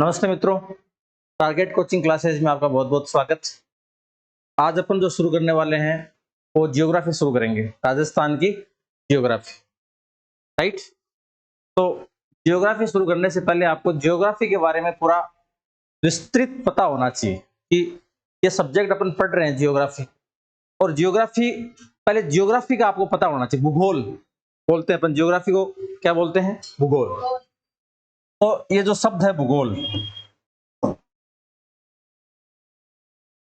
नमस्ते मित्रों, target coaching classes में आपका बहुत बहुत स्वागत। आज अपन जो शुरू करने वाले हैं वो जियोग्राफी शुरू करेंगे, राजस्थान की जियोग्राफी। राइट, तो जियोग्राफी शुरू करने से पहले आपको जियोग्राफी के बारे में पूरा विस्तृत पता होना चाहिए कि ये सब्जेक्ट अपन पढ़ रहे हैं जियोग्राफी। और जियोग्राफी, पहले जियोग्राफी का आपको पता होना चाहिए। भूगोल बोलते हैं अपन, जियोग्राफी को क्या बोलते हैं? भूगोल। तो ये जो शब्द है भूगोल,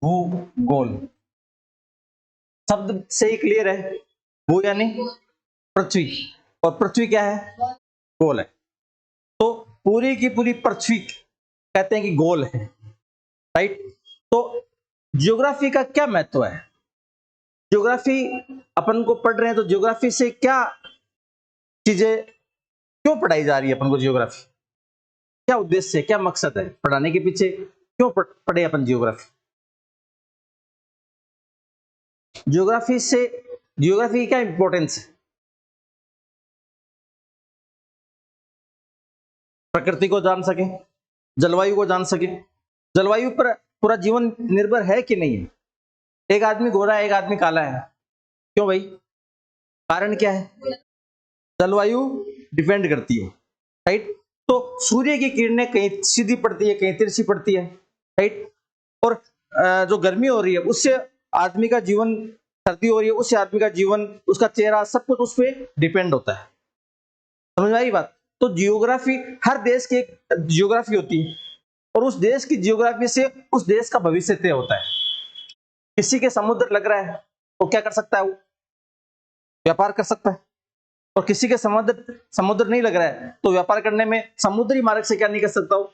भूगोल शब्द से ही क्लियर है। भू यानी पृथ्वी, और पृथ्वी क्या है? गोल है। तो पूरी की पूरी पृथ्वी कहते हैं कि गोल है। राइट, तो ज्योग्राफी का क्या महत्व है? ज्योग्राफी अपन को पढ़ रहे हैं तो ज्योग्राफी से क्या चीजें क्यों पढ़ाई जा रही है अपन को? ज्योग्राफी क्या उद्देश्य है, क्या मकसद है पढ़ाने के पीछे? क्यों पढ़े अपन ज्योग्राफी? ज्योग्राफी से, ज्योग्राफी की क्या इंपॉर्टेंस है? प्रकृति को जान सके, जलवायु को जान सके। जलवायु पर पूरा जीवन निर्भर है कि नहीं है? एक आदमी गोरा है, एक आदमी काला है, क्यों भाई? कारण क्या है? जलवायु डिपेंड करती है। राइट, तो सूर्य की किरणें कहीं सीधी पड़ती है, कहीं तिरछी पड़ती है। राइट, और जो गर्मी हो रही है उससे आदमी का जीवन, सर्दी हो रही है उससे आदमी का जीवन, उसका चेहरा, सब कुछ उस पर डिपेंड होता है। समझ में आई बात? तो जियोग्राफी, हर देश की एक जियोग्राफी होती है और उस देश की जियोग्राफी से उस देश का भविष्य तय होता है। किसी के समुद्र लग रहा है तो क्या कर सकता है? वो व्यापार कर सकता है। और किसी के समुद्र समुद्र नहीं लग रहा है तो व्यापार करने में समुद्री मार्ग से क्या नहीं कर सकता? वो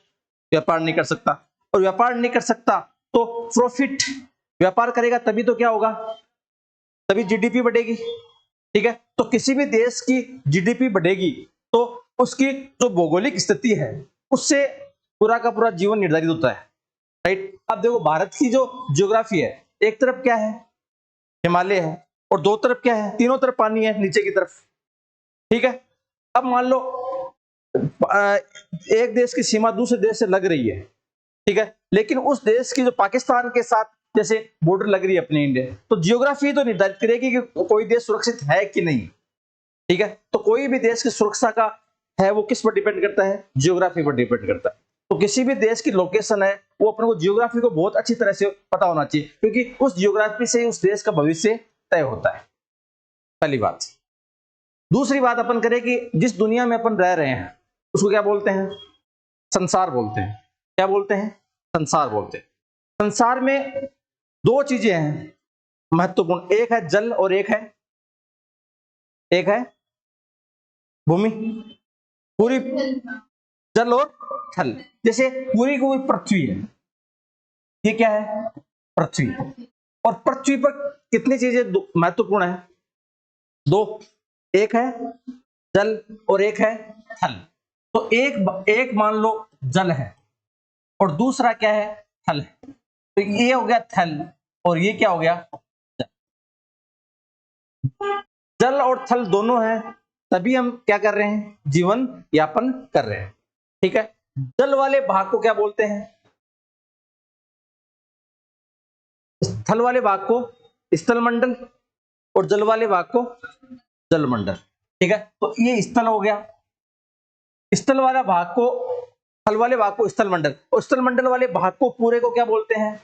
व्यापार नहीं कर सकता। और व्यापार नहीं कर सकता तो प्रॉफिट, व्यापार करेगा तभी तो क्या होगा? तभी जीडीपी बढ़ेगी। ठीक है, तो किसी भी देश की जीडीपी बढ़ेगी तो उसकी जो भौगोलिक स्थिति है उससे पूरा का पूरा जीवन निर्धारित होता है। राइट, अब देखो भारत की जो ज्योग्राफी है, एक तरफ क्या है? हिमालय है, और दो तरफ क्या है? तीनों तरफ पानी है नीचे की तरफ। ठीक है, अब मान लो एक देश की सीमा दूसरे देश से लग रही है, ठीक है, लेकिन उस देश की जो पाकिस्तान के साथ जैसे बॉर्डर लग रही है अपने इंडिया, तो जियोग्राफी तो निर्धारित करेगी कि कोई देश सुरक्षित है कि नहीं। ठीक है, तो कोई भी देश की सुरक्षा का है वो किस पर डिपेंड करता है? जियोग्राफी पर डिपेंड करता है। तो किसी भी देश की लोकेशन है वो अपने को जियोग्राफी को बहुत अच्छी तरह से पता होना चाहिए, क्योंकि उस जियोग्राफी से उस देश का भविष्य तय होता है। पहली बात। दूसरी बात अपन करें कि जिस दुनिया में अपन रह रहे हैं उसको क्या बोलते हैं? संसार बोलते हैं। क्या बोलते हैं? संसार बोलते हैं। संसार में दो चीजें हैं महत्वपूर्ण, एक है जल और एक है भूमि। पूरी जल और थल, जैसे पूरी की पूरी पृथ्वी है, ये क्या है? पृथ्वी। और पृथ्वी पर कितनी चीजें महत्वपूर्ण है? दो, एक है जल और एक है थल। तो एक मान लो जल है और दूसरा क्या है? थल है। तो ये हो गया थल और ये क्या हो गया? जल और थल दोनों है, तभी हम क्या कर रहे हैं? जीवन यापन कर रहे हैं। ठीक है, जल वाले भाग को क्या बोलते हैं? स्थल वाले भाग को स्थल मंडल और जल वाले भाग को जल मंडल। ठीक है, तो ये स्थल हो गया। स्थल वाला भाग को, स्थल वाले भाग को स्थल मंडल, और स्थल मंडल वाले भाग को पूरे को क्या बोलते हैं?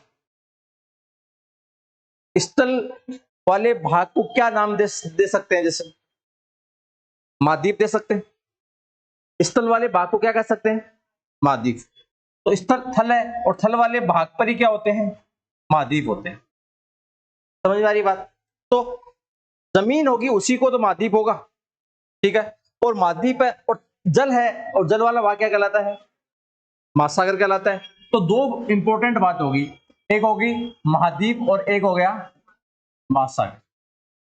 स्थल वाले भाग को क्या नाम दे सकते हैं? जैसे महाद्वीप दे सकते हैं। स्थल वाले भाग को क्या कह सकते हैं? महाद्वीप। तो स्थल थल है और थल वाले भाग पर ही क्या होते हैं? महाद्वीप होते हैं। समझ में आ रही बात? तो जमीन होगी उसी को तो महाद्वीप होगा। ठीक है, और महाद्वीप है और जल है, और जल वाला भाग क्या कहलाता है? महासागर कहलाता है। तो दो इंपॉर्टेंट बात होगी, एक होगी महाद्वीप और एक हो गया महासागर।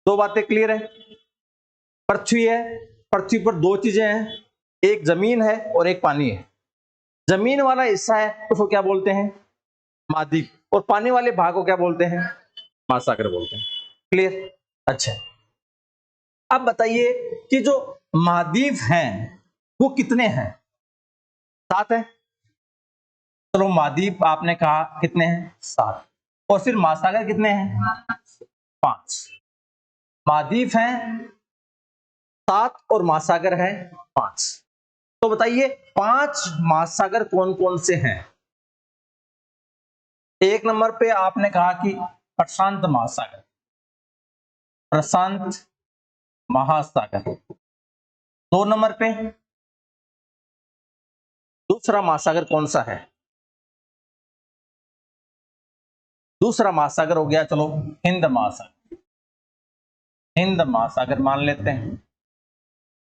दो बातें क्लियर है? पृथ्वी है, पृथ्वी पर दो चीजें हैं, एक जमीन है और एक पानी है। जमीन वाला हिस्सा है उसको क्या बोलते हैं? महाद्वीप, और पानी वाले भाग को क्या बोलते हैं? महासागर बोलते हैं। क्लियर? अच्छा, अब बताइए कि जो महाद्वीप हैं वो कितने हैं? 7 है। चलो महाद्वीप आपने कहा कितने हैं? 7। और फिर महासागर कितने हैं? 5। महाद्वीप हैं 7 और महासागर है 5। तो बताइए 5 महासागर कौन कौन से हैं? एक नंबर पे आपने कहा कि प्रशांत महासागर, प्रशांत महासागर। 2 नंबर पे दूसरा महासागर कौन सा है? दूसरा महासागर हो गया, चलो हिंद महासागर। हिंद महासागर मान लेते हैं,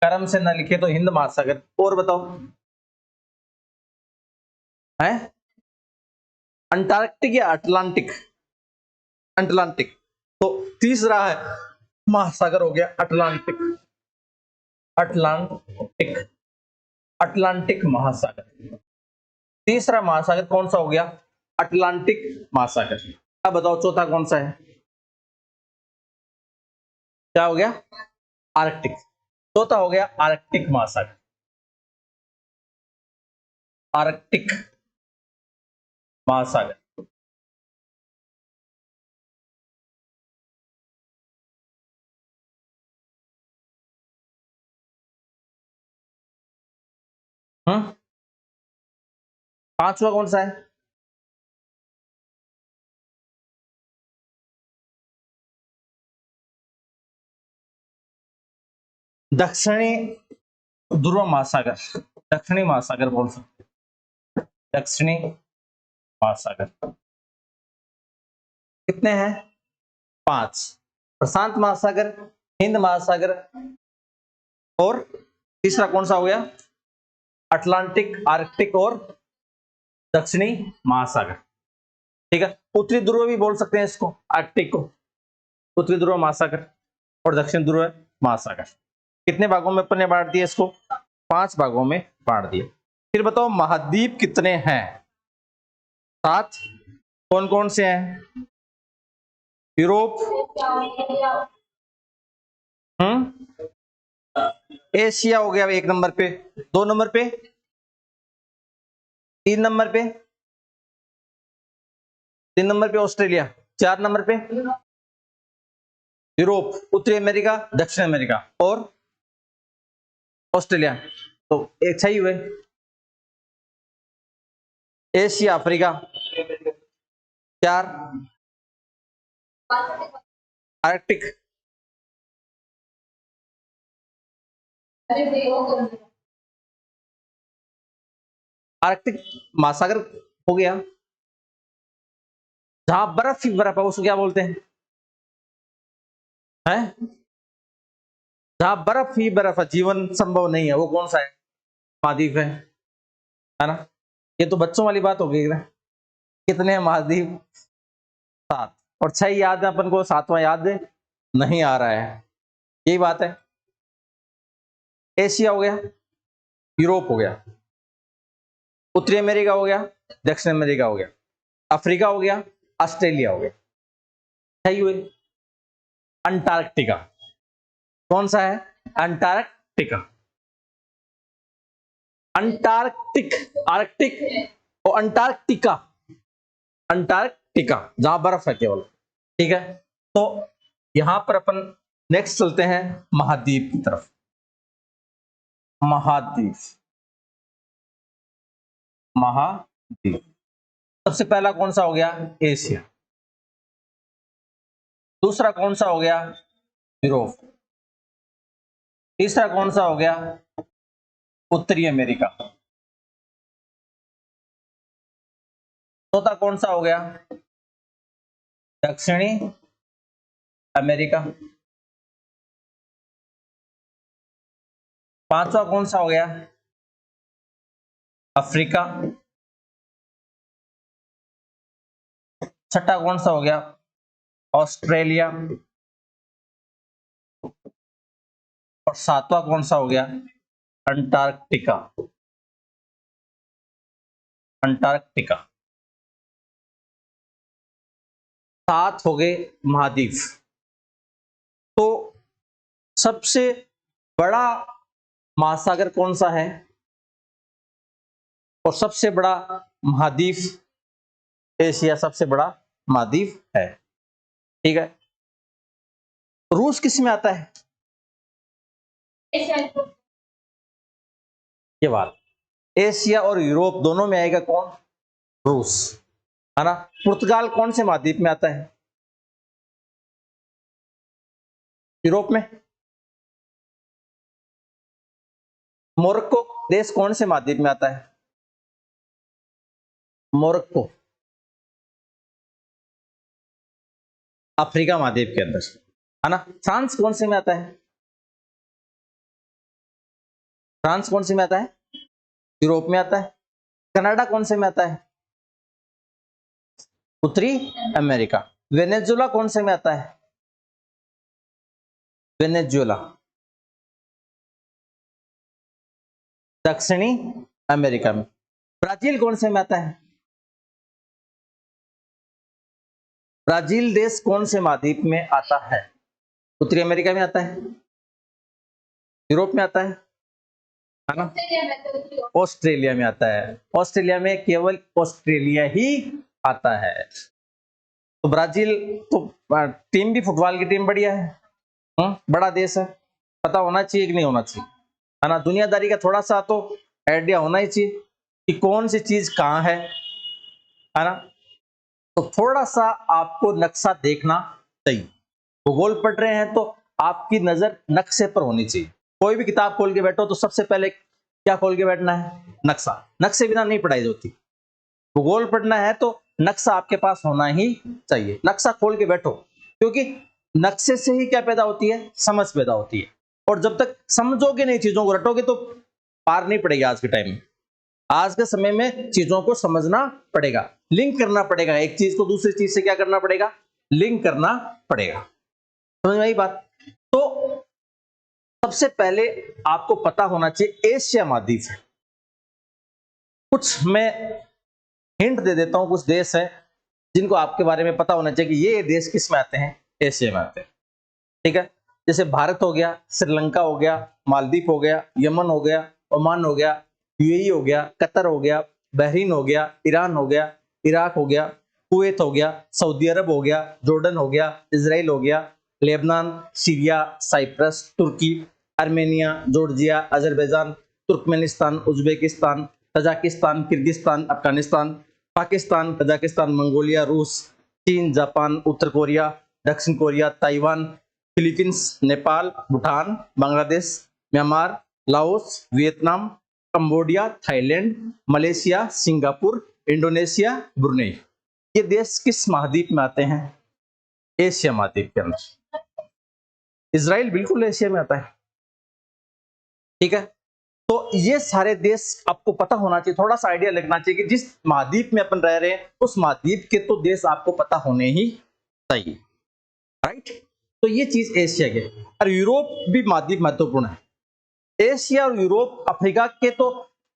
कर्म से न लिखे तो हिंद महासागर। और बताओ है अंटार्कटिक या अटलांटिक? अटलांटिक। तो तीसरा है महासागर हो गया अटलांटिक। अटलांटिक, अटलांटिक महासागर। तीसरा महासागर कौन सा हो गया? अटलांटिक महासागर। अब बताओ चौथा कौन सा है? क्या हो गया? आर्कटिक। चौथा हो गया आर्कटिक महासागर। आर्कटिक महासागर। पांचवा कौन सा है? दक्षिणी ध्रुव महासागर। दक्षिणी महासागर बोल सकते, दक्षिणी महासागर। कितने हैं? 5। प्रशांत महासागर, हिंद महासागर, और तीसरा कौन सा हो गया? अटलांटिक, आर्कटिक और दक्षिणी महासागर। ठीक है, उत्तरी ध्रुव भी बोल सकते हैं इसको, आर्कटिक को उत्तरी ध्रुव महासागर और दक्षिण ध्रुव महासागर। कितने भागों में अपन ने बांट दिया इसको? 5 भागों में बांट दिया। फिर बताओ महाद्वीप कितने हैं? 7। कौन कौन से हैं? यूरोप, एशिया हो गया 1 नंबर पे। 2 नंबर पे, 3 नंबर पे, 3 नंबर पे ऑस्ट्रेलिया। 4 नंबर पे यूरोप, उत्तरी अमेरिका, दक्षिण अमेरिका और ऑस्ट्रेलिया। तो एक सही हुए। Asia, Africa. 4 आर्कटिक, आर्कटिक महासागर हो गया, जहां बर्फ ही बर्फ है उसको क्या बोलते हैं? हैं? जहां बर्फ ही बर्फ है, जीवन संभव नहीं है, वो कौन सा है? महाद्वीप है ना? ये तो बच्चों वाली बात हो गई ना। कितने हैं महाद्वीप? 7। और 6 याद है अपन को, 7वां याद नहीं आ रहा है, यही बात है। एशिया हो गया, यूरोप हो गया, उत्तरी अमेरिका हो गया, दक्षिण अमेरिका हो गया, अफ्रीका हो गया, ऑस्ट्रेलिया हो गया। सही हुए। अंटार्कटिका कौन सा है? अंटार्कटिका। अंटार्कटिक, आर्कटिक और अंटार्कटिका। अंटार्कटिका जहां बर्फ है केवल। ठीक है, तो यहां पर अपन नेक्स्ट चलते हैं महाद्वीप की तरफ। महाद्वीप, महाद्वीप। सबसे पहला कौन सा हो गया? एशिया। दूसरा कौन सा हो गया? यूरोप। तीसरा कौन सा हो गया? उत्तरी अमेरिका। चौथा कौन सा हो गया? दक्षिणी अमेरिका। पांचवा कौन सा हो गया? अफ्रीका। छठा कौन सा हो गया? ऑस्ट्रेलिया। और 7वां कौन सा हो गया? अंटार्कटिका। अंटार्कटिका। 7 हो गए महाद्वीप। तो सबसे बड़ा महासागर कौन सा है? और सबसे बड़ा महाद्वीप एशिया सबसे बड़ा महाद्वीप है। ठीक है, रूस किस में आता है? ये बात, एशिया और यूरोप दोनों में आएगा कौन? रूस, है ना। पुर्तगाल कौन से महाद्वीप में आता है? यूरोप में। मोरक्को देश कौन से महाद्वीप में आता है? मोरक्को अफ्रीका महाद्वीप के अंदर, है ना। फ्रांस कौन से में आता है? फ्रांस कौन से में आता है? यूरोप में आता है। कनाडा कौन से में आता है? उत्तरी अमेरिका। वेनेजुला कौन से में आता है? वेनेजुला दक्षिणी अमेरिका में। ब्राजील कौन से में आता है? ब्राजील देश कौन से महाद्वीप में आता है? उत्तरी अमेरिका में आता है, यूरोप में आता है ना। ऑस्ट्रेलिया में आता है। ऑस्ट्रेलिया में केवल ऑस्ट्रेलिया ही आता है। तो ब्राजील तो टीम भी फुटबॉल की टीम बढ़िया है, बड़ा देश है, पता होना चाहिए कि नहीं होना चाहिए, है ना। दुनियादारी का थोड़ा सा तो आइडिया होना ही चाहिए कि कौन सी चीज कहाँ है ना। तो थोड़ा सा आपको नक्शा देखना चाहिए। भूगोल पढ़ रहे हैं तो आपकी नजर नक्शे पर होनी चाहिए। कोई भी किताब खोल के बैठो तो सबसे पहले क्या खोल के बैठना है? नक्शा। नक्शे बिना नहीं पढ़ाई होती। भूगोल पढ़ना है तो नक्शा आपके पास होना ही चाहिए। नक्शा खोल के बैठो, क्योंकि नक्शे से ही क्या पैदा होती है? समझ पैदा होती है। और जब तक समझोगे नहीं, चीजों को रटोगे तो पार नहीं पड़ेगी। आज के टाइम में, आज के समय में चीजों को समझना पड़ेगा, लिंक करना पड़ेगा। एक चीज को दूसरी चीज से क्या करना पड़ेगा? लिंक करना पड़ेगा। समझ में आई बात? तो सबसे पहले आपको पता होना चाहिए एशिया महाद्वीप है। कुछ मैं हिंट दे देता हूं, कुछ देश है जिनको आपके बारे में पता होना चाहिए कि ये देश किस में आते हैं? एशिया में आते हैं। ठीक है, जैसे भारत हो गया, श्रीलंका हो गया, मालदीव हो गया, यमन हो गया, ओमान हो गया, यूएई हो गया, कतर हो गया, बहरीन हो गया, ईरान हो गया, इराक हो गया, कुवैत हो गया, सऊदी अरब हो गया, जॉर्डन हो गया, इजराइल हो गया, लेबनान, सीरिया, साइप्रस, तुर्की, Armenia, Georgia, Azerbaijan, Turkmenistan, Uzbekistan, Tajikistan, Kyrgyzstan, Afghanistan, Pakistan, Kazakhstan, Mongolia, रूस, चीन, जापान, उत्तर कोरिया, दक्षिण Korea, Taiwan, Philippines, Nepal, Bhutan, Bangladesh, Myanmar, Laos, Vietnam, Cambodia, Thailand, Malaysia, Singapore, Indonesia, Brunei. ये देश किस महाद्वीप में आते हैं? एशिया महाद्वीप के अंदर। इजराइल बिल्कुल एशिया में आता है। ठीक है, तो ये सारे देश आपको पता होना चाहिए, थोड़ा सा आइडिया लगना चाहिए कि जिस महाद्वीप में अपन रह रहे हैं उस महाद्वीप के तो देश आपको पता होने ही चाहिए, राइट। तो ये चीज एशिया के। और यूरोप भी महाद्वीप महत्वपूर्ण है। एशिया और यूरोप, अफ्रीका के तो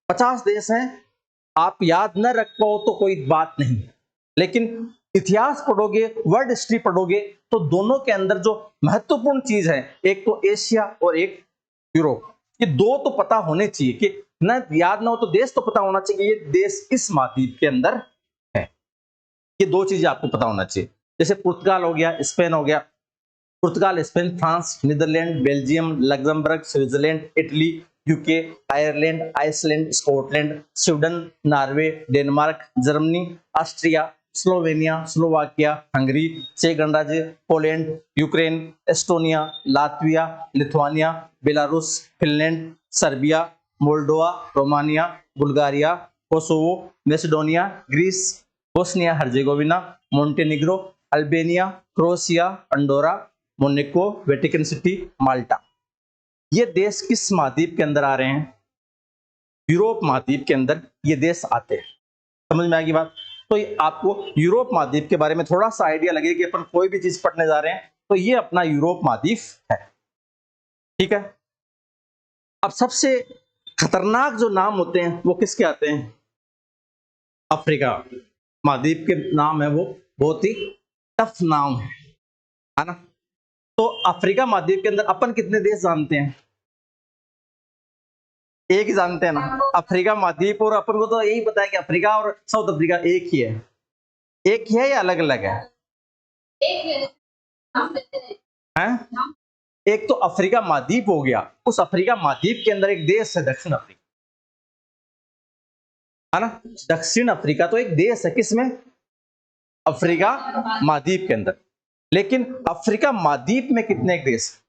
50 देश हैं। आप याद न रख पाओ तो कोई बात नहीं, लेकिन इतिहास पढ़ोगे, वर्ल्ड हिस्ट्री पढ़ोगे तो दोनों के अंदर जो महत्वपूर्ण चीज है, एक तो एशिया और एक यूरोप, ये दो तो पता होने चाहिए। कि न याद ना हो तो देश तो पता होना चाहिए कि ये देश किस महाद्वीप के अंदर है। ये दो चीजें आपको पता होना चाहिए। जैसे पुर्तगाल हो गया, स्पेन हो गया। पुर्तगाल, Spain, France, Netherlands, Belgium, Luxembourg, Switzerland, Italy, UK, Ireland, Iceland, Scotland, Sweden, Norway, Denmark, Germany, Austria, Slovenia, Slovakia, Hungary, चेक गणराज्य, Poland, Ukraine, Estonia, Latvia, Lithuania, Belarus, Finland, Serbia, Moldova, Romania, Bulgaria, Kosovo, Macedonia, Greece, Bosnia Herzegovina, Montenegro, Albania, Croatia, Andorra, Monaco, Vatican City, Malta. ये देश किस महाद्वीप के अंदर आ रहे हैं? यूरोप महाद्वीप के अंदर ये देश आते हैं। समझ में आएगी बात? तो आपको यूरोप महाद्वीप के बारे में थोड़ा सा आइडिया लगे कि अपन कोई भी चीज पढ़ने जा रहे हैं तो ये अपना यूरोप महाद्वीप है। ठीक है, अब सबसे खतरनाक जो नाम होते हैं वो किसके आते हैं? अफ्रीका महाद्वीप के नाम है वो बहुत ही टफ नाम है ना। तो अफ्रीका महाद्वीप के अंदर अपन कितने देश जानते हैं? एक ही जानते हैं ना, अफ्रीका महाद्वीप, और अपन को तो यही पता है कि अफ्रीका और साउथ अफ्रीका एक ही है। एक ही है या अलग अलग है? हैं? एक तो अफ्रीका महाद्वीप हो गया, उस अफ्रीका महाद्वीप के अंदर एक देश है दक्षिण अफ्रीका, है ना। दक्षिण अफ्रीका तो एक देश है, किसमें? अफ्रीका महाद्वीप के अंदर। लेकिन अफ्रीका महाद्वीप में कितने एक देश?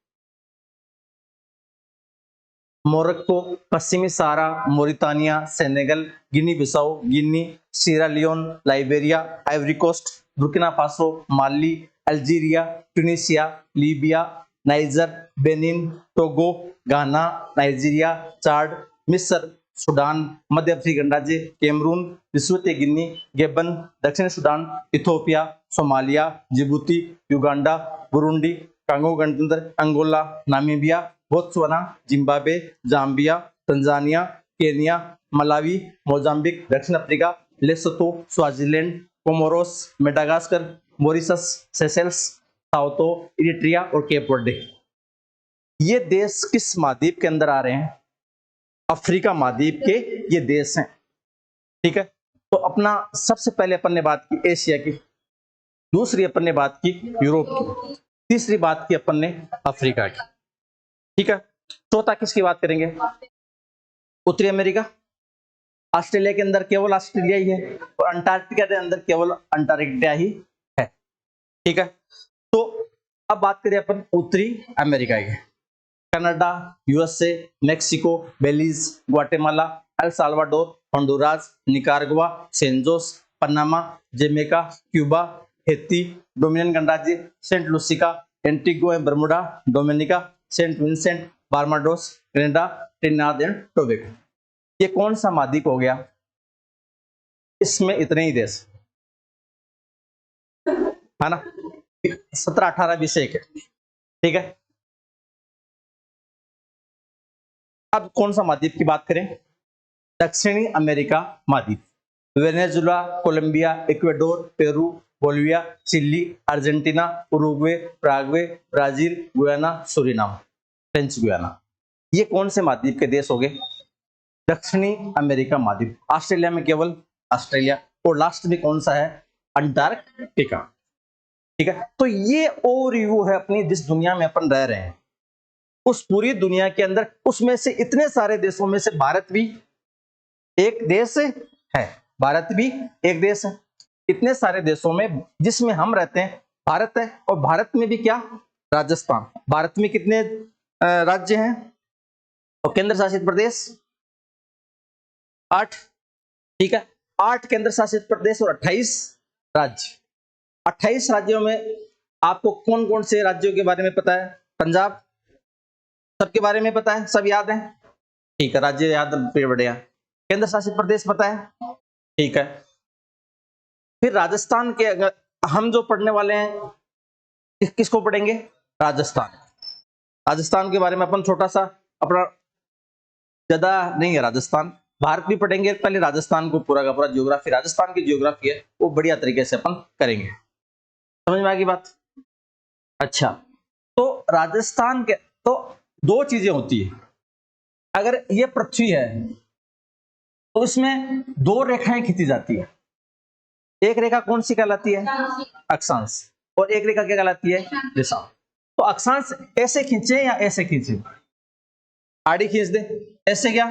मोरक्को, पश्चिमी सहारा, मोरितानिया, सेनेगल, गिनी Bissau, Guinea, Sierra Leone, Liberia, Ivory Coast, Burkina Faso, Mali, Algeria, Tunisia, Libya, Niger, Benin, Togo, Ghana, Nigeria, Chad, मिस्र, सूडान, मध्य अफ्रीकन राज्य, कैमरून, विश्वते गिनी, गेबन, दक्षिण Sudan, Ethiopia, Somalia, Djibouti, Uganda, Burundi, Congo गणतंत्र, Angola, Namibia, Botswana, Zimbabwe, Zambia, Tanzania, Kenya, Malawi, Mozambique, दक्षिण Africa, Lesotho, Swaziland, Comoros, Madagascar, Mauritius, Seychelles, साउथो, Eritrea और Cape Verde. ये देश किस महाद्वीप के अंदर आ रहे हैं? अफ्रीका महाद्वीप के ये देश हैं, ठीक है। तो अपना सबसे पहले अपन ने बात की एशिया की, दूसरी अपन ने बात की यूरोप की, तीसरी बात की अपन ने अफ्रीका की, ठीक है। चौथा किसकी बात करेंगे? उत्तरी अमेरिका। ऑस्ट्रेलिया के अंदर केवल ऑस्ट्रेलिया ही है, और अंटार्कटिका के अंदर केवल अंटार्कटिका ही है, ठीक है। तो अब बात करें अपन उत्तरी अमेरिका की। Canada, USA, Mexico, Belize, Guatemala, El Salvador, Honduras, Nicaragua, Saint Jose, Panama, Jamaica, Cuba, Haiti, Dominican गणराज्य, Saint Lucia, Antigua and Bermuda, Dominica, Saint Vincent, Barbados, Canada, Trinidad and Tobago. ये कौन सा महाद्वीप हो गया? इसमें इतने ही देश, है ना, 17, 18, 20 एक है, ठीक है। अब कौन सा महाद्वीप की बात करें? दक्षिणी अमेरिका महाद्वीप। Venezuela, Colombia, Ecuador, Peru, Bolivia, Chile, Argentina, Uruguay, Paraguay, Brazil, Guyana, Suriname, French Guiana. ये कौन से महाद्वीप के देश हो गए? दक्षिणी अमेरिका महाद्वीप। ऑस्ट्रेलिया में केवल ऑस्ट्रेलिया, और लास्ट में कौन सा है? अंटार्कटिका, ठीक है। तो ये ओवरव्यू है अपनी जिस दुनिया में अपन रह रहे हैं, उस पूरी दुनिया के अंदर, उसमें से इतने सारे देशों में से भारत भी एक देश है, भारत भी एक देश है। इतने सारे देशों में जिसमें हम रहते हैं भारत है, और भारत में भी क्या? राजस्थान। भारत में कितने राज्य हैं और केंद्र शासित प्रदेश? 8, ठीक है। 8 केंद्र शासित प्रदेश और 28 राज्य। 28 राज्यों में आपको कौन कौन से राज्यों के बारे में पता है? पंजाब, सबके बारे में पता है, सब याद है, ठीक है। राज्य याद, बढ़िया। केंद्र शासित प्रदेश पता है, ठीक है। फिर राजस्थान के, अगर हम जो पढ़ने वाले हैं किसको पढ़ेंगे? राजस्थान। राजस्थान के बारे में अपन छोटा सा, अपना ज्यादा नहीं है राजस्थान, भारत भी पढ़ेंगे, पहले राजस्थान को पूरा का पूरा ज्योग्राफी, राजस्थान की ज्योग्राफी है वो बढ़िया तरीके से अपन करेंगे। समझ में आ गई बात? अच्छा, तो राजस्थान के तो 2 चीजें होती है। अगर ये पृथ्वी है तो इसमें 2 रेखाएं खींची जाती है। एक रेखा कौन सी कहलाती है? अक्षांश, और एक रेखा क्या कहलाती है? दिशांश। तो अक्षांश ऐसे खींचे या ऐसे खींचे? आड़ी खींच दे, ऐसे क्या?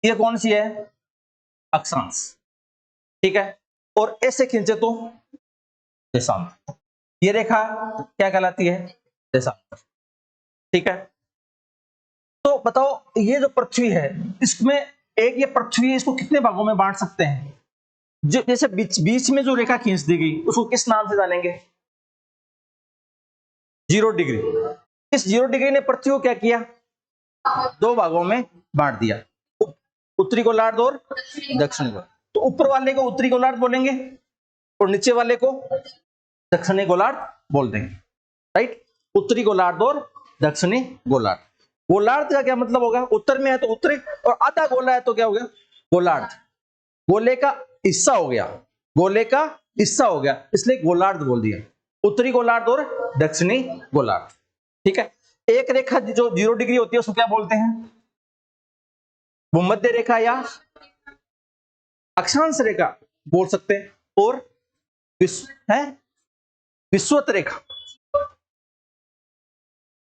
ये कौन सी है? अक्षांश, ठीक है। और ऐसे खींचे तो दिशांश। ये रेखा क्या कहलाती है? दिशांश, ठीक है। तो बताओ, ये जो पृथ्वी है इसमें एक ये पृथ्वी है, इसको कितने भागों में बांट सकते हैं? जो जैसे बीच में जो रेखा खींच दी गई उसको किस नाम से जानेंगे? 0 डिग्री। इस 0 डिग्री ने पृथ्वी को क्या किया? 2 भागों में बांट दिया, उत्तरी गोलार्ध और दक्षिणी गोलार्ध। तो ऊपर वाले को उत्तरी गोलार्ध बोलेंगे और नीचे वाले को दक्षिणी गोलार्ध बोल देंगे, राइट। उत्तरी गोलार्ध और दक्षिणी गोलार्ध। गोलार्ध का क्या मतलब होगा? उत्तर में है तो उत्तरी, और आधा गोला है तो क्या हो गया? गोलार्ध। गोले का हिस्सा हो गया, गोले का हिस्सा हो गया, इसलिए गोलार्ध बोल दिया। उत्तरी गोलार्ध और दक्षिणी गोलार्ध, ठीक है। एक रेखा जो 0 डिग्री होती है उसको क्या बोलते हैं? भूमध्य रेखा या अक्षांश रेखा बोल सकते हैं, और है विषुवत रेखा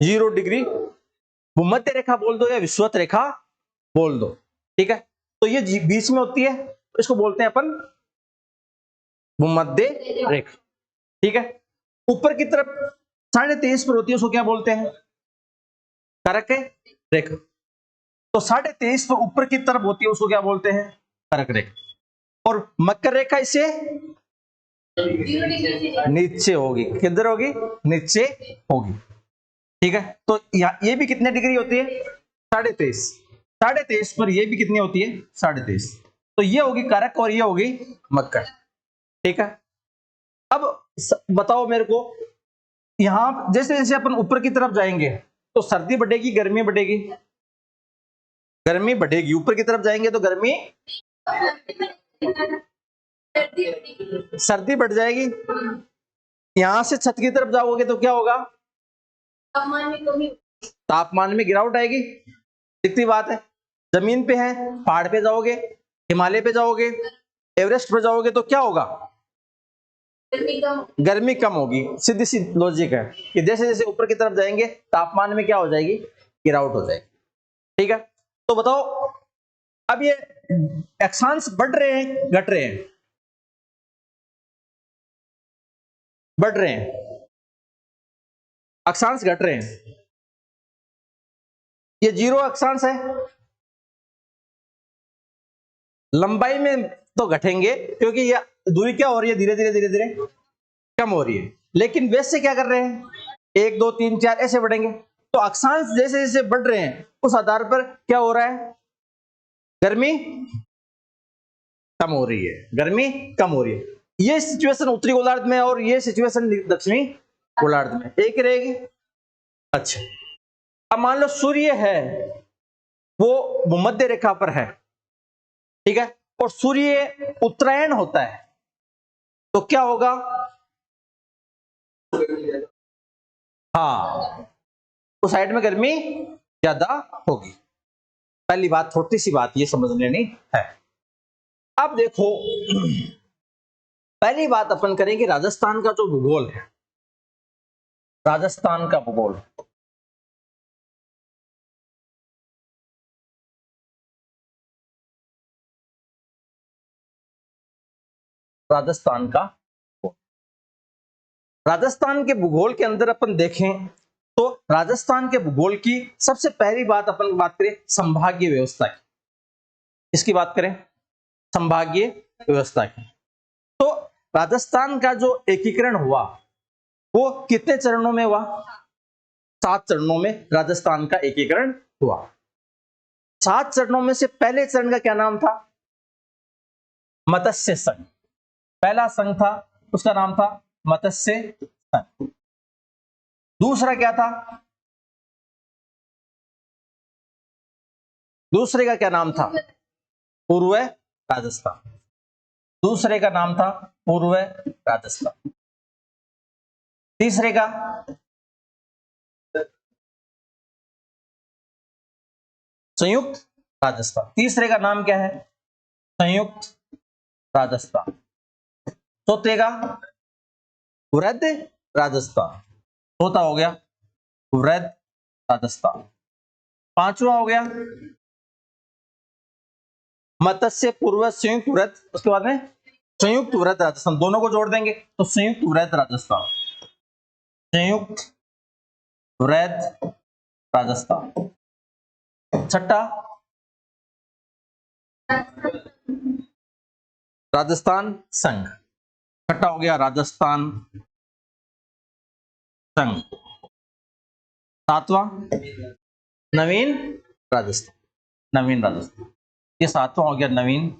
0 डिग्री भूमध्य रेखा बोल दो या विषुवत रेखा बोल दो, ठीक है। तो ये बीच में होती है, तो इसको बोलते हैं अपन भूमध्य रेखा, ठीक है। ऊपर की तरफ 23.5 पर होती है, उसको क्या बोलते हैं? कर्क रेखा। तो 23.5 पर ऊपर की तरफ होती है, उसको क्या बोलते हैं? कर्क रेखा। और मकर रेखा इसे नीचे होगी, किधर होगी? नीचे होगी, ठीक है। तो ये भी कितने डिग्री होती है? 23.5। 23.5 पर ये भी कितनी होती है? 23.5। तो ये होगी कर्क और ये होगी मकर, ठीक है। अब बताओ मेरे को, यहां जैसे जैसे अपन ऊपर की तरफ जाएंगे तो सर्दी बढ़ेगी, गर्मी बढ़ेगी? गर्मी बढ़ेगी। ऊपर की तरफ जाएंगे तो गर्मी, सर्दी बढ़ जाएगी। यहां से छत की तरफ जाओगे तो क्या होगा? तापमान में गिरावट आएगी, इतनी बात है। जमीन पे है, पहाड़ पे जाओगे, हिमालय पे जाओगे, एवरेस्ट पे जाओगे तो क्या होगा? गर्मी कम होगी। सीधी सी लॉजिक है कि जैसे जैसे ऊपर की तरफ जाएंगे तापमान में क्या हो जाएगी? गिरावट हो जाएगी, ठीक है। तो बताओ, अब ये अक्षांश बढ़ रहे हैं घट रहे हैं? बढ़ रहे हैं, अक्षांश घट रहे हैं। ये 0 अक्षांश है, लंबाई में तो घटेंगे क्योंकि ये दूरी क्या हो रही है? धीरे धीरे धीरे धीरे कम हो रही है। लेकिन वैसे क्या कर रहे हैं? 1 2 3 4 ऐसे बढ़ेंगे। तो अक्षांश जैसे जैसे बढ़ रहे हैं उस आधार पर क्या हो रहा है? गर्मी कम हो रही है, गर्मी कम हो रही है। ये सिचुएशन उत्तरी गोलार्ध में और ये सिचुएशन दक्षिणी गोलार्ध में एक रहेगी। अच्छा, अब मान लो सूर्य है वो भूमध्य रेखा पर है, ठीक है, और सूर्य उत्तरायण होता है तो क्या होगा? हाँ, उस साइड में गर्मी ज्यादा होगी। पहली बात, छोटी सी बात ये समझ लेनी है। अब देखो, पहली बात अपन करेंगे राजस्थान का जो भूगोल है, राजस्थान का भूगोल। राजस्थान का, राजस्थान के भूगोल के अंदर अपन देखें तो राजस्थान के भूगोल की सबसे पहली बात अपन बात करें संभागीय व्यवस्था की। इसकी बात करें संभागीय व्यवस्था की, तो राजस्थान का जो एकीकरण हुआ वो कितने चरणों में हुआ? 7 चरणों में राजस्थान का एकीकरण हुआ। 7 चरणों में से पहले चरण का क्या नाम था? मत्स्य संघ। पहला संघ था, उसका नाम था मत्स्य संघ। दूसरा क्या था? दूसरे का क्या नाम था? पूर्व राजस्थान। दूसरे का नाम था पूर्व राजस्थान। तीसरे का संयुक्त राजस्थान। तीसरे का नाम क्या है? संयुक्त राजस्थान। चौथे का वृहद राजस्थान। चौथा हो गया वृहद राजस्थान। पांचवा हो गया मत्स्य पूर्व संयुक्त वृहद, उसके बाद में संयुक्त वृहद राजस्थान। दोनों को जोड़ देंगे तो संयुक्त वृहद राजस्थान। संयुक्त वृहद राजस्थान। छठा राजस्थान संघ। छठा हो गया राजस्थान संघ। सातवां नवीन राजस्थान। नवीन राजस्थान, ये सातवां हो गया नवीन।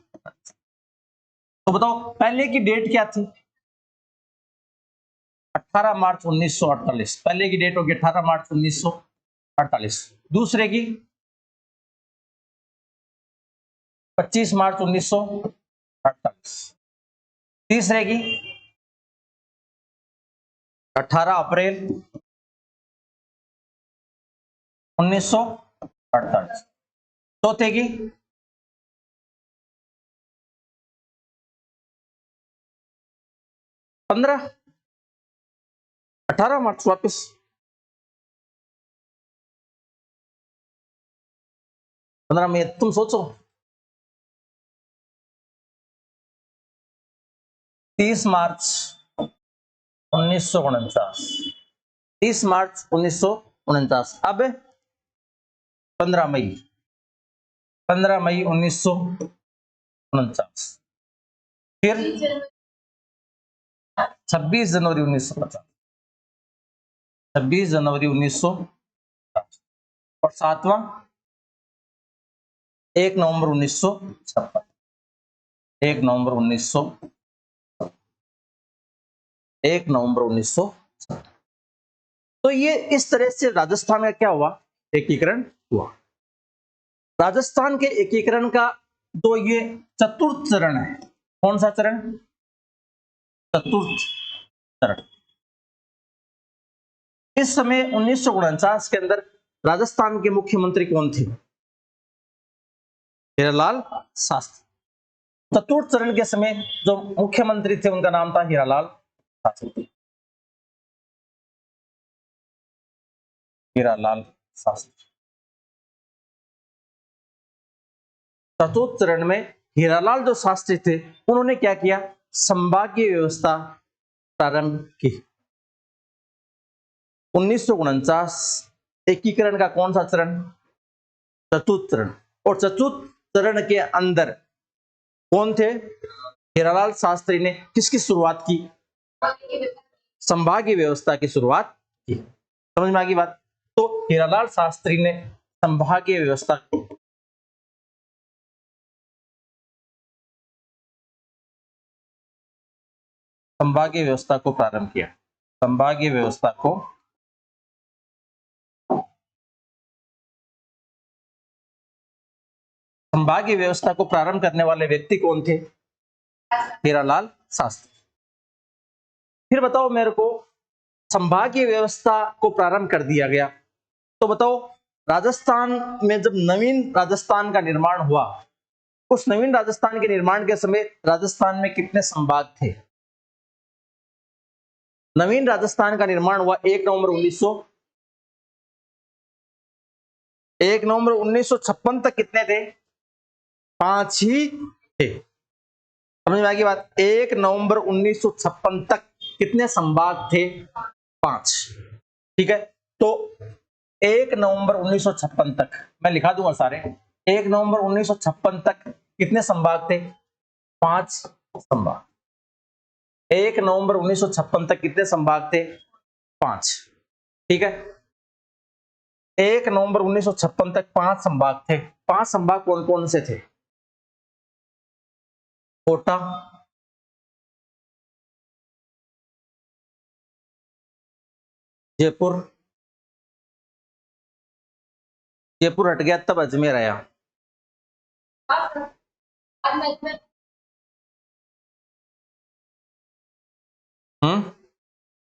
तो बताओ पहले की डेट क्या थी? 18 मार्च 1948। पहले की डेट होगी 18 मार्च 1948। दूसरे की 25 मार्च 1948। तीसरे की 18 अप्रैल 1948। चौथे की 15 18 मार्च वापस। पंद्रह मई, तुम सोचो। 30 मार्च 1949, 30 मार्च 1949। अब 15 मई, 15 मई 1949। फिर 26 जनवरी 1950, 26 जनवरी 1950। और सातवां 1 नवंबर 1956, 1 नवंबर 1956। तो ये इस तरह से राजस्थान का क्या हुआ, एकीकरण हुआ। राजस्थान के एकीकरण का तो ये चतुर्थ चरण है। कौन सा चरण? चतुर्थ चरण। इस समय 1949 के अंदर राजस्थान के मुख्यमंत्री कौन थे? हीरालाल शास्त्री। चतुर्थ चरण के समय जो मुख्यमंत्री थे उनका नाम था हीरालाल शास्त्री। हीरालाल शास्त्री। चतुर्थ चरण में हीरालाल जो शास्त्री थे उन्होंने क्या किया? संभागीय व्यवस्था प्रारंभ की। 1949 एकीकरण का कौन सा चरण? चतुर्थ चरण। और चतुर्थ चरण के अंदर कौन थे? हीरालाल शास्त्री ने किसकी शुरुआत की? संभागीय व्यवस्था की शुरुआत की। समझ में आ गई बात? तो हीरालाल शास्त्री ने संभागीय व्यवस्था को प्रारंभ किया। संभागीय व्यवस्था को प्रारंभ करने वाले व्यक्ति कौन थे? हीरालाल शास्त्री। फिर बताओ मेरे को, संभागीय व्यवस्था को प्रारंभ कर दिया गया तो बताओ राजस्थान में जब नवीन राजस्थान का निर्माण हुआ, उस नवीन राजस्थान के निर्माण के समय राजस्थान में कितने संभाग थे? नवीन राजस्थान का निर्माण हुआ 1 नवंबर 1956 तक कितने थे? 5 ही थे। समझ में आ गई बात? 1 नवंबर 1956 तक कितने संभाग थे? 5। ठीक है, तो 1 नवंबर 1956 तक मैं लिखा दूंगा सारे। 1 नवंबर 1956 तक कितने संभाग थे? 5 संभाग। 1 नवंबर 1956 तक कितने संभाग थे? 5। ठीक है, 1 नवंबर 1956 तक 5 संभाग थे। 5 संभाग कौन कौन से थे? कोटा, जयपुर, जयपुर हट गया तब अजमेर आया।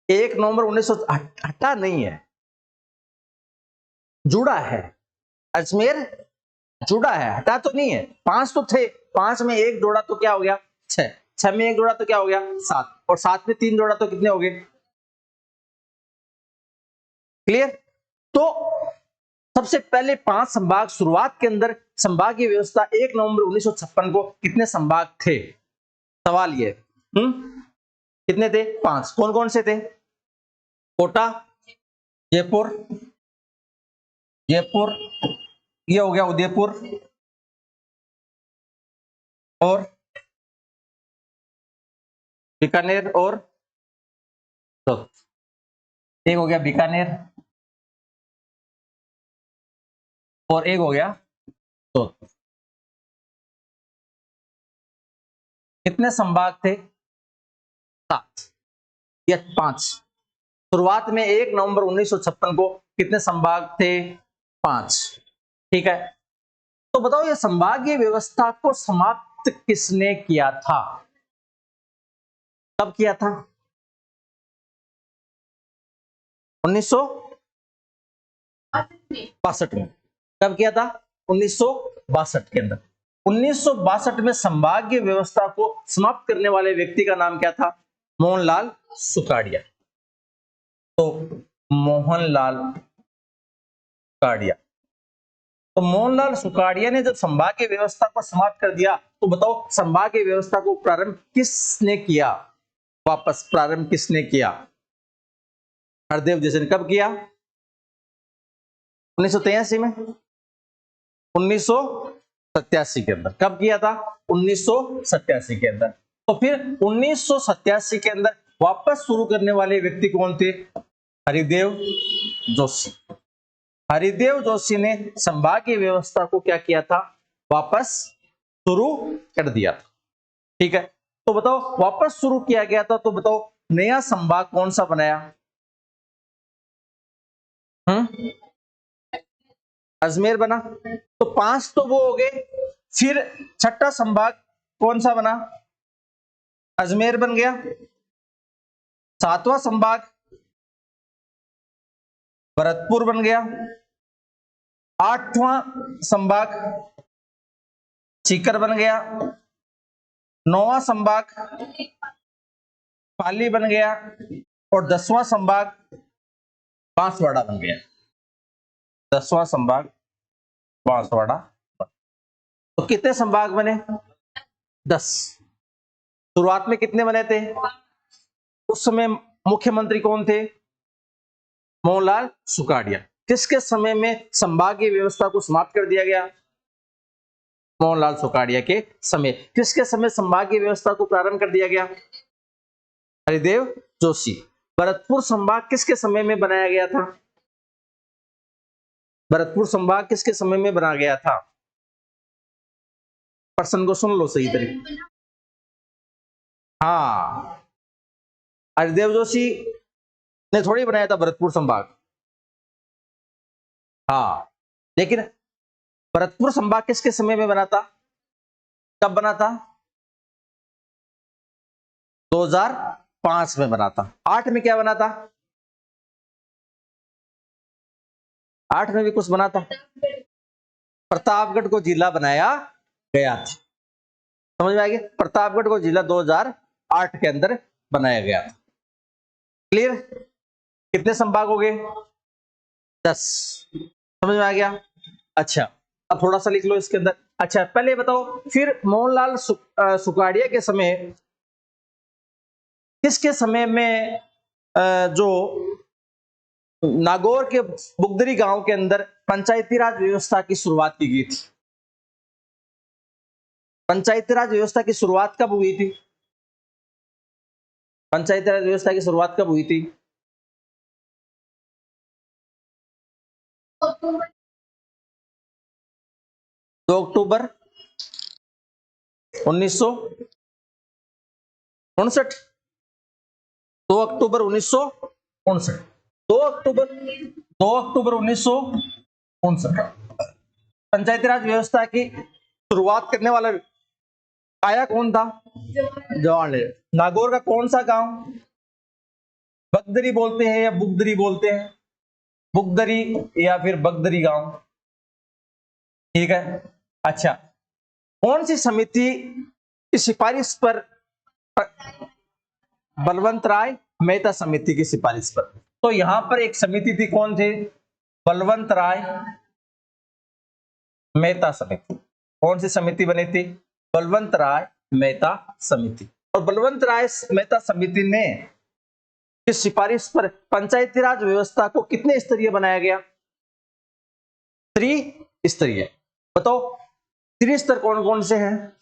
1 नवंबर 1900 हटा नहीं है, जुड़ा है। अजमेर जुड़ा है, हटा तो नहीं है। 5 तो थे, 5 में 1 जोड़ा तो क्या हो गया? 6, 6 में 1 जोड़ा तो क्या हो गया? 7, और 7 में 3 जोड़ा तो कितने हो गए? क्लियर? तो सबसे पहले 5 संभाग शुरुआत के अंदर संभागीय व्यवस्था 1 नवंबर 1956 को कितने संभाग थे? सवाल ये कितने थे? 5। कौन कौन से थे? कोटा, जयपुर, जयपुर, ये हो गया उदयपुर, और बीकानेर, और तो एक हो गया बीकानेर, और एक हो गया तो कितने संभाग थे? 7 या 5। शुरुआत में 1 नवंबर 1956 को कितने संभाग थे? 5। ठीक है, तो बताओ ये संभागीय व्यवस्था को समाप्त किसने किया था? कब किया था? 1962 में। कब किया था? 1962 के अंदर। 1962 में संभागीय व्यवस्था को समाप्त करने वाले व्यक्ति का नाम क्या था? मोहनलाल सुखाड़िया। तो मोहनलाल सुखाड़िया, तो मोहनलाल सुखाड़िया ने जब संभागीय व्यवस्था को समाप्त कर दिया, तो बताओ संभागीय व्यवस्था को प्रारंभ किसने किया? वापस प्रारंभ किसने किया? हरदेव जैसे ने कब किया? 1983 में, 1987 के अंदर। कब किया था? 1987 के अंदर। तो फिर 1987 के अंदर वापस शुरू करने वाले व्यक्ति कौन थे? हरिदेव जोशी। हरिदेव जोशी ने संभागीय व्यवस्था को क्या किया था? वापस शुरू कर दिया था। ठीक है, तो बताओ वापस शुरू किया गया था, तो बताओ नया संभाग कौन सा बनाया? अजमेर बना। तो 5 तो वो हो गए, फिर छठा संभाग कौन सा बना? अजमेर बन गया। 7वां संभाग भरतपुर बन गया। 8वां संभाग सीकर बन गया। 9वां संभाग पाली बन गया। और 10वां संभाग बांसवाड़ा बन गया। 10वां संभाग बांसवाड़ा। तो कितने संभाग बने? 10। शुरुआत में कितने बने थे? उस समय मुख्यमंत्री कौन थे? मोहनलाल सुखाड़िया। किसके समय में संभागीय व्यवस्था को समाप्त कर दिया गया? मोहनलाल सुखाड़िया के समय। किसके समय संभागीय व्यवस्था को प्रारंभ कर दिया गया? हरिदेव जोशी। भरतपुर संभाग किसके समय में बनाया गया था? भरतपुर संभाग किसके समय में बनाया गया था? प्रश्न को सुन लो सही तरीके। हाँ, हरिदेव जोशी ने थोड़ी बनाया था भरतपुर संभाग। हाँ, लेकिन भरतपुर संभाग किसके समय में बना था? कब बना था? 2005 में बना था। 8 में क्या बना था? 8 में भी कुछ बना था। प्रतापगढ़ को जिला बनाया गया था। समझ में आ गया? प्रतापगढ़ को जिला 2008 के अंदर बनाया गया था। क्लियर? कितने संभाग हो गए? 10। समझ में आ गया? अच्छा, अब थोड़ा सा लिख लो इसके अंदर। अच्छा, पहले बताओ फिर मोहनलाल सुखाड़िया के समय, किसके समय में जो नागौर के बुगदरी गांव के अंदर पंचायती राज व्यवस्था की शुरुआत की गई थी? पंचायती राज व्यवस्था की शुरुआत कब हुई थी? पंचायती राज व्यवस्था की शुरुआत कब हुई थी? 2 अक्टूबर 1959। 2 अक्टूबर 1959। 2 अक्टूबर 2 अक्टूबर 1959 पंचायती राज व्यवस्था की शुरुआत करने वाला आया कौन था? जवाहरलाल नेहरू। नागौर का कौन सा गांव? बगदरी बोलते हैं या बुगदरी बोलते हैं? बुगदरी या फिर बगदरी गांव। ठीक है। अच्छा, कौन सी समिति की सिफारिश पर? बलवंत राय मेहता समिति की सिफारिश पर। तो यहां पर एक समिति थी, कौन थे? बलवंत राय मेहता समिति। कौन सी समिति बनी थी? बलवंत राय मेहता समिति। और बलवंत राय मेहता समिति ने इस सिफारिश पर पंचायती राज व्यवस्था को कितने स्तरीय बनाया गया? त्रिस्तरीय। बताओ त्रिस्तर कौन कौन से हैं?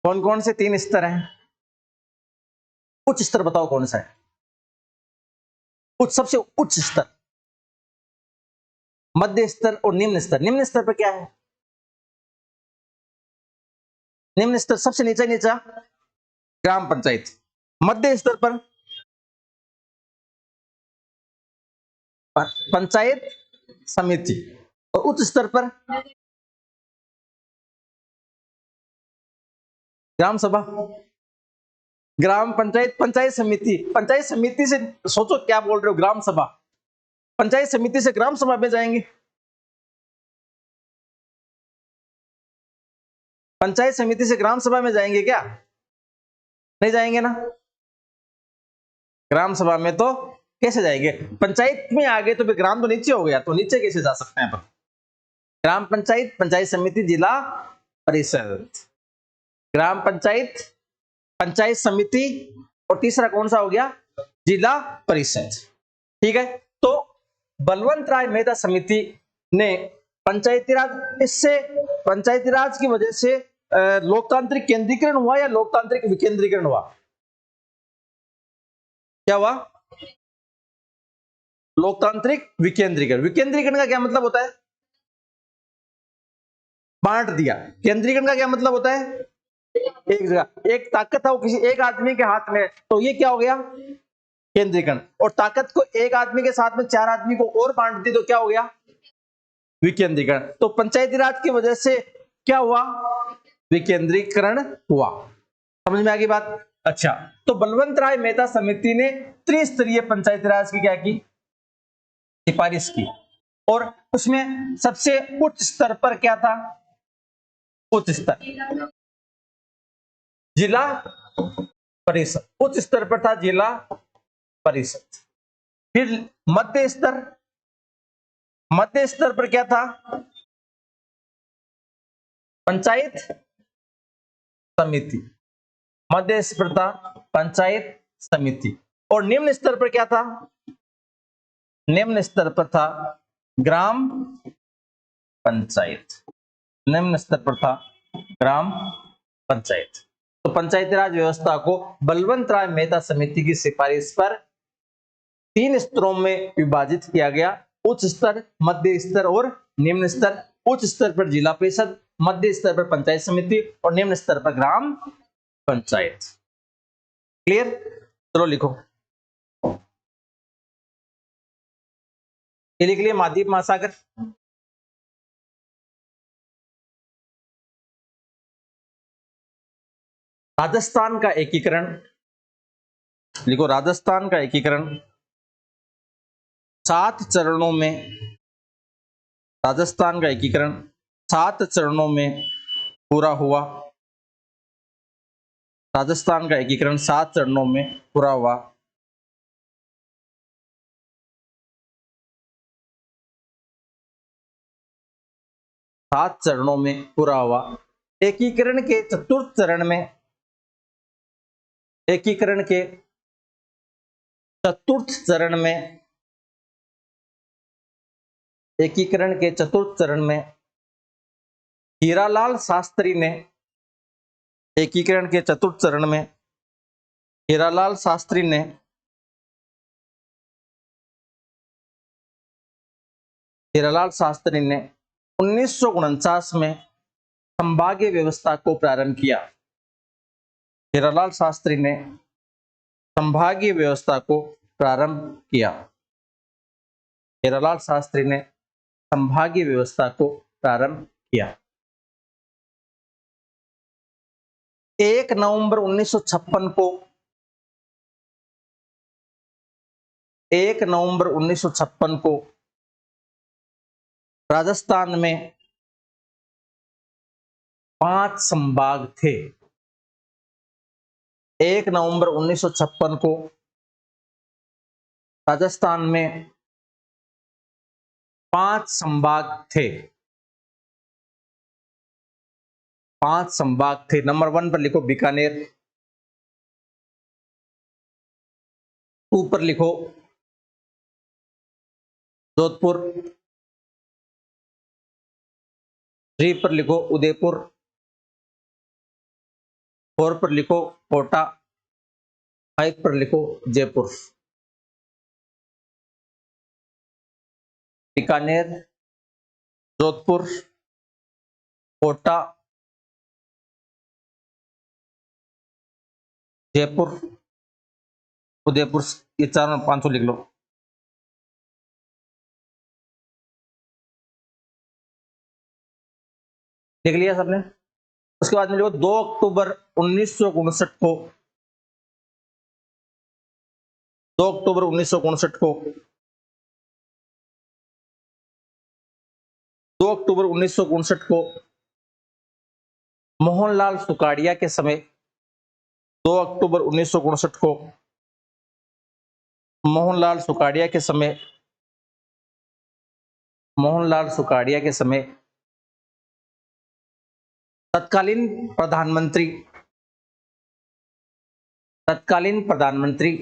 कौन कौन से 3 स्तर हैं? उच्च स्तर बताओ कौन सा है? उच्च, सबसे उच्च स्तर, मध्य स्तर और निम्न स्तर। निम्न स्तर पर क्या है? निम्न स्तर सबसे नीचा नीचा ग्राम पंचायत। मध्य स्तर पर पंचायत समिति। और उच्च स्तर पर ग्राम सभा, ग्राम पंचायत, पंचायत समिति। पंचायत समिति से सोचो क्या बोल रहे हो? ग्राम सभा। पंचायत समिति से ग्राम सभा में जाएंगे। पंचायत समिति से ग्राम सभा में जाएंगे क्या? नहीं जाएंगे ना। ग्राम सभा में तो कैसे जाएंगे? पंचायत में आ गए तो फिर ग्राम तो नीचे हो गया, तो नीचे कैसे जा सकते हैं अपन? ग्राम पंचायत, पंचायत समिति, जिला परिषद। ग्राम पंचायत, पंचायत समिति, और तीसरा कौन सा हो गया? जिला परिषद। ठीक है, तो बलवंत राय मेहता समिति ने पंचायती राज, इससे पंचायती राज की वजह से लोकतांत्रिक केंद्रीकरण हुआ या लोकतांत्रिक विकेंद्रीकरण हुआ? क्या हुआ? लोकतांत्रिक विकेंद्रीकरण। विकेंद्रीकरण का क्या मतलब होता है? बांट दिया। केंद्रीकरण का क्या मतलब होता है? एक जगह, एक ताकत है वो किसी एक आदमी के हाथ में, तो ये क्या हो गया? केंद्रीकरण। और ताकत को एक आदमी के साथ में चार आदमी को और बांट दी तो क्या हो गया? विकेंद्रीकरण। तो पंचायती राज की वजह से क्या हुआ? विकेंद्रीकरण हुआ। समझ में आ गई बात? अच्छा, तो बलवंत राय मेहता समिति ने त्रिस्तरीय पंचायती राज की क्या की? सिफारिश की। और उसमें सबसे उच्च स्तर पर क्या था? उच्च स्तर जिला परिषद। उच्च स्तर पर था जिला परिषद। फिर मध्य स्तर, मध्य स्तर पर क्या था? पंचायत समिति। मध्य स्तर पर था पंचायत समिति। और निम्न स्तर पर क्या था? निम्न स्तर पर था ग्राम पंचायत। निम्न स्तर पर था ग्राम पंचायत। तो पंचायती राज व्यवस्था को बलवंत राय मेहता समिति की सिफारिश पर 3 स्तरों में विभाजित किया गया: उच्च स्तर, मध्य स्तर और निम्न स्तर। उच्च स्तर पर जिला परिषद, मध्य स्तर पर पंचायत समिति और निम्न स्तर पर ग्राम पंचायत। क्लियर? चलो लिखो। लिख लिए महाद्वीप महासागर। राजस्थान का एकीकरण लिखो। राजस्थान का एकीकरण 7 चरणों में, राजस्थान का एकीकरण 7 चरणों में पूरा हुआ। राजस्थान का एकीकरण 7 चरणों में पूरा हुआ। सात चरणों में पूरा हुआ। एकीकरण के चतुर्थ चरण में, एकीकरण के चतुर्थ चरण में, एकीकरण के चतुर्थ चरण में हीरालाल शास्त्री ने, एकीकरण के चतुर्थ चरण में हीरालाल शास्त्री ने हीरालाल शास्त्री ने 1949 में संभागीय व्यवस्था को प्रारंभ किया। हीरालाल शास्त्री ने संभागीय व्यवस्था को प्रारंभ किया। हीरालाल शास्त्री ने संभागीय व्यवस्था को प्रारंभ किया। 1 नवंबर 1956 को 1 नवंबर 1956 को राजस्थान में 5 संभाग थे। 1 नवंबर 1956 को राजस्थान में 5 संभाग थे। 5 संभाग थे। नंबर 1 पर लिखो बीकानेर, 2 पर लिखो जोधपुर, 3 पर लिखो उदयपुर, 4 पर लिखो कोटा, 5 पर लिखो जयपुर। बीकानेर, जोधपुर, कोटा, जयपुर, उदयपुर, ये 4 और 5 लिख लो। लिख लिया सबने? उसके बाद में लिखो 2 अक्टूबर 1959 को, 2 अक्टूबर 1959 को, 2 अक्टूबर 1959 को मोहनलाल सुखाड़िया के समय 2 अक्टूबर 1959 को मोहनलाल सुखाड़िया के समय तत्कालीन प्रधानमंत्री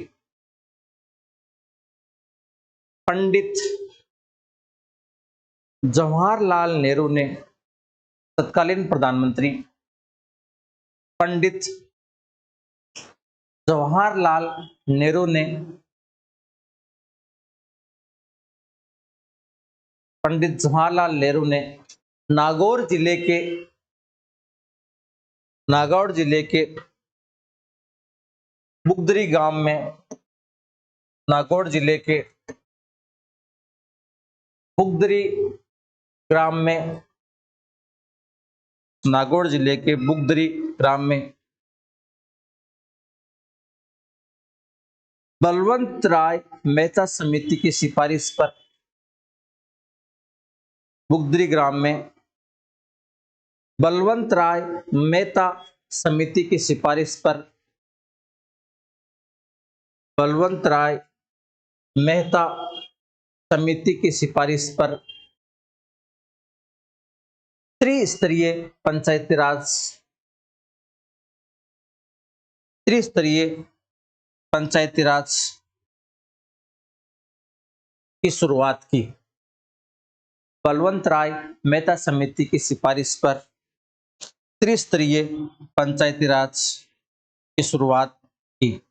पंडित जवाहरलाल नेहरू ने तत्कालीन प्रधानमंत्री पंडित जवाहरलाल नेहरू ने नागौर जिले के बुगदरी गांव में बलवंत राय मेहता समिति की सिफारिश पर बुगदरी ग्राम में बलवंत राय मेहता समिति की सिफारिश पर त्रिस्तरीय पंचायती राज की शुरुआत की। बलवंत राय मेहता समिति की सिफारिश पर त्रिस्तरीय पंचायती राज की शुरुआत की।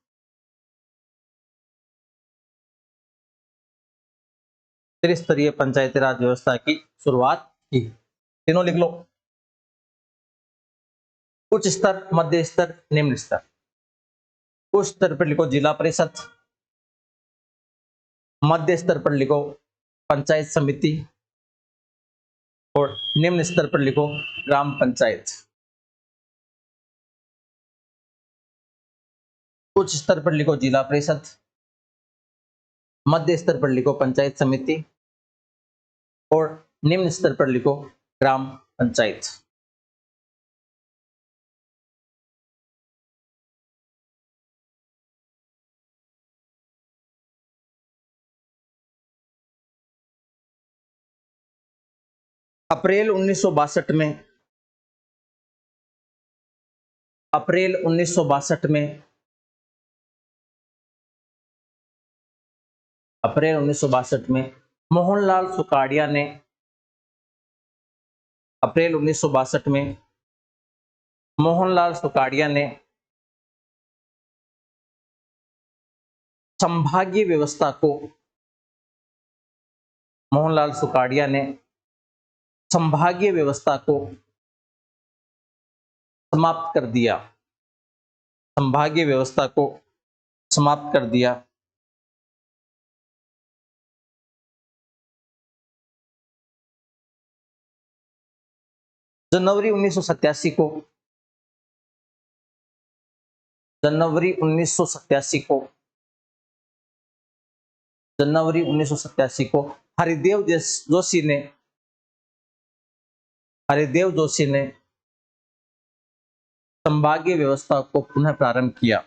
त्रिस्तरीय पंचायती राज व्यवस्था की शुरुआत की। तीनों लिख लो। उच्च स्तर, मध्य स्तर, निम्न स्तर। उच्च स्तर पर लिखो जिला परिषद, मध्य स्तर पर लिखो पंचायत समिति और निम्न स्तर पर लिखो ग्राम पंचायत। उच्च स्तर पर लिखो जिला परिषद, मध्य स्तर पर लिखो पंचायत समिति और निम्न स्तर पर लिखो ग्राम पंचायत। अप्रैल 1962 में मोहनलाल सुखाड़िया ने संभागीय व्यवस्था को समाप्त कर दिया। जनवरी 1987 को हरिदेव जोशी ने संभागीय व्यवस्था को पुनः प्रारंभ किया।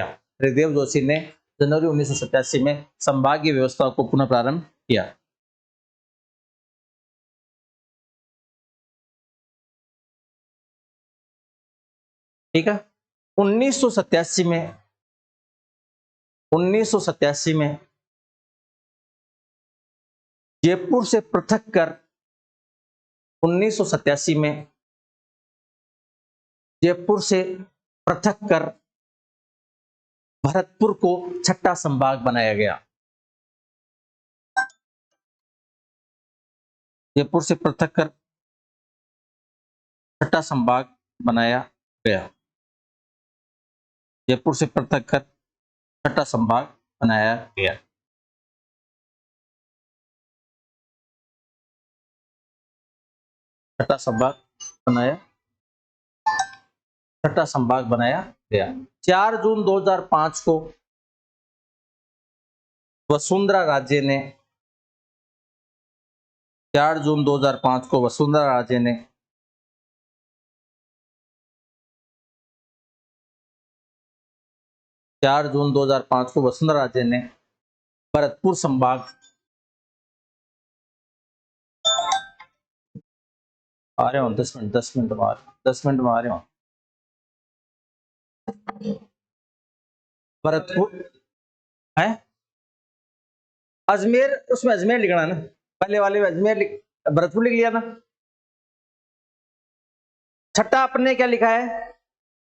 हरिदेव जोशी ने जनवरी 1987 में संभागीय व्यवस्था को पुनः प्रारंभ किया। ठीक है। 1987 में जयपुर से पृथक कर भरतपुर को छठा संभाग बनाया गया। जयपुर से पृथक कर छठा संभाग बनाया गया। छठा संभाग बनाया गया। 4 जून 2005 को वसुंधरा राजे ने 4 जून 2005 को वसुंधरा राजे ने 4 जून 2005 को वसुंधरा राजे ने भरतपुर संभाग, आ रहे हो 10 मिनट में 10 मिनट में आ रहे हो। भरतपुर है अजमेर, उसमें अजमेर लिखना है ना, पहले वाले में अजमेर भरतपुर लिख लिया ना। छठा अपने क्या लिखा है,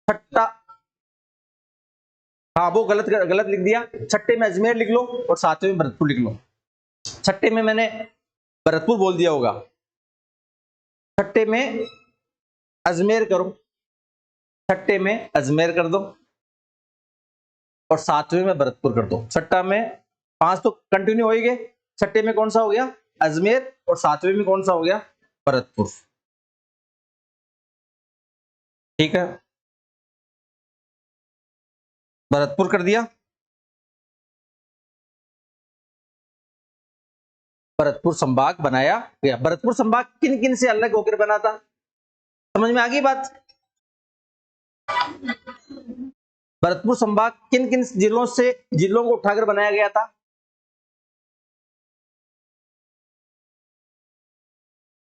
छठा, हाँ वो गलत गलत लिख दिया। छठे में अजमेर लिख लो और सातवें में भरतपुर लिख लो। छठे में मैंने भरतपुर बोल दिया होगा, छठे में अजमेर करो, छठे में अजमेर कर दो और सातवें में भरतपुर कर दो। छठा में 5 तो कंटिन्यू हो ही गए, छठे में कौन सा हो गया, अजमेर, और सातवें में कौन सा हो गया, भरतपुर। ठीक है, भरतपुर कर दिया। भरतपुर संभाग बनाया गया। भरतपुर संभाग किन किन से अलग होकर बना था, समझ में आ गई बात। भरतपुर संभाग किन किन जिलों को उठाकर बनाया गया था,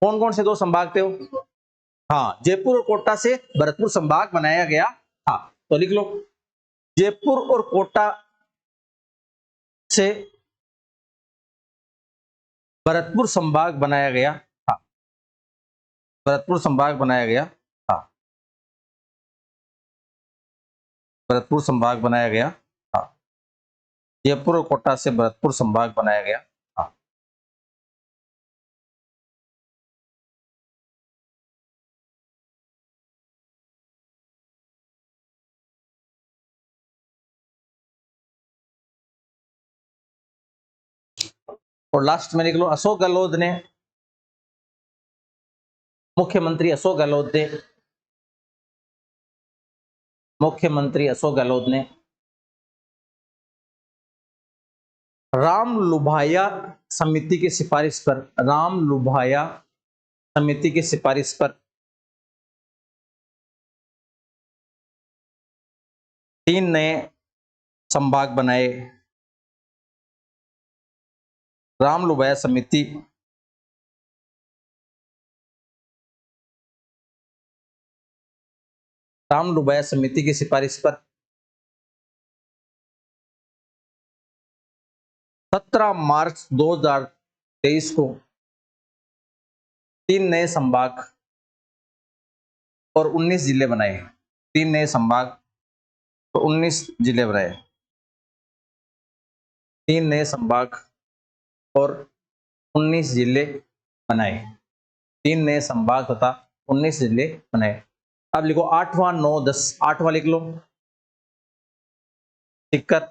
कौन कौन से 2 संभाग थे वो, हाँ जयपुर और कोटा से भरतपुर संभाग बनाया गया था। तो लिख लो, जयपुर और कोटा से भरतपुर संभाग बनाया गया था, भरतपुर संभाग बनाया गया था, भरतपुर संभाग बनाया गया था। जयपुर और कोटा से भरतपुर संभाग बनाया गया था। और लास्ट में लिख लो, अशोक गहलोत ने, मुख्यमंत्री अशोक गहलोत ने, मुख्यमंत्री अशोक गहलोत ने राम लुभाया समिति की सिफारिश पर, राम लुभाया समिति की सिफारिश पर 3 नए संभाग बनाए। राम लुभाया समिति की सिफारिश पर 17 मार्च 2023 को 3 नए संभाग और 19 जिले बनाए। 3 नए संभाग तो 19 जिले बनाए, 3 नए संभाग और 19 जिले बनाए, 3 नए संभाग तथा 19 जिले बनाए। अब लिखो 8वां 9 10, 8वां लिख लो टिक्कर,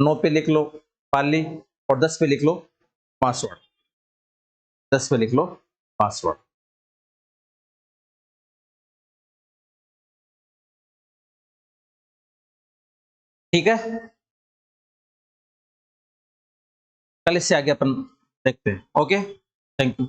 9 पे लिख लो पाली और 10 पे लिख लो पासवर्ड, 10 पे लिख लो पासवर्ड। ठीक है, कल इससे आगे अपन देखते हैं। Okay, thank you.